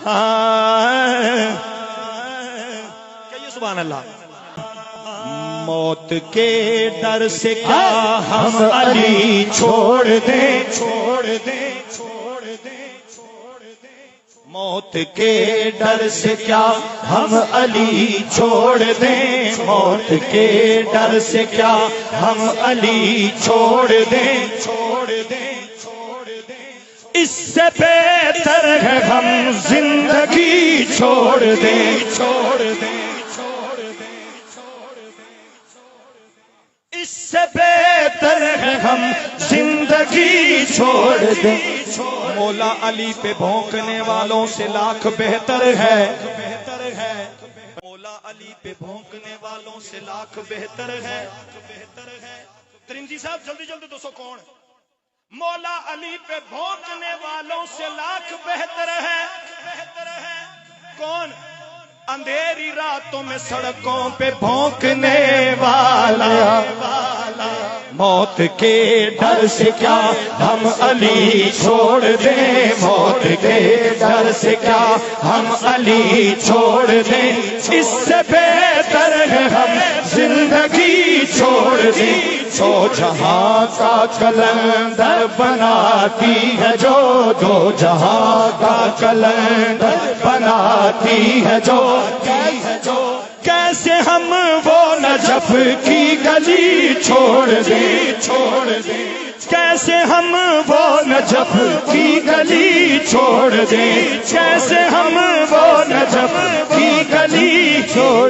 کہیے سبحان اللہ. موت کے ڈر سے کیا ہم علی چھوڑ دیں، چھوڑ دیں، چھوڑ دیں، چھوڑ دیں. موت کے ڈر سے کیا ہم علی چھوڑ دیں، موت کے ڈر سے کیا ہم علی چھوڑ دیں، چھوڑ دیں، چھوڑ دیں. اس سے بہتر ہے ہم زندگی چھوڑ دیں، چھوڑ دیں. اس سے بہتر ہے ہم زندگی چھوڑ دیں. مولا علی پہ بھونکنے والوں سے لاکھ بہتر ہے، مولا علی پہ بھونکنے والوں سے لاکھ بہتر ہے. ترنجی صاحب جلدی جلدی دوستو کون؟ مولا علی پہ بھونکنے والوں سے لاکھ بہتر ہے. کون؟ اندھیری راتوں میں سڑکوں پہ بھونکنے والا. موت کے ڈر سے کیا ہم علی چھوڑ دیں، موت کے ڈر سے کیا ہم علی چھوڑ دیں. اس سے بہتر ہے ہم زندگی چھوڑ دیں. دو جہاں کا کلندر بناتی ہے جو، دو جہاں کا کلندر بناتی ہے جو. کیسے ہم وہ نجف کی گلی چھوڑ دیں، چھوڑ دیں. کیسے ہم وہ نجف کی گلی چھوڑ دیں، کیسے ہم وہ نجف کی گلی چھوڑ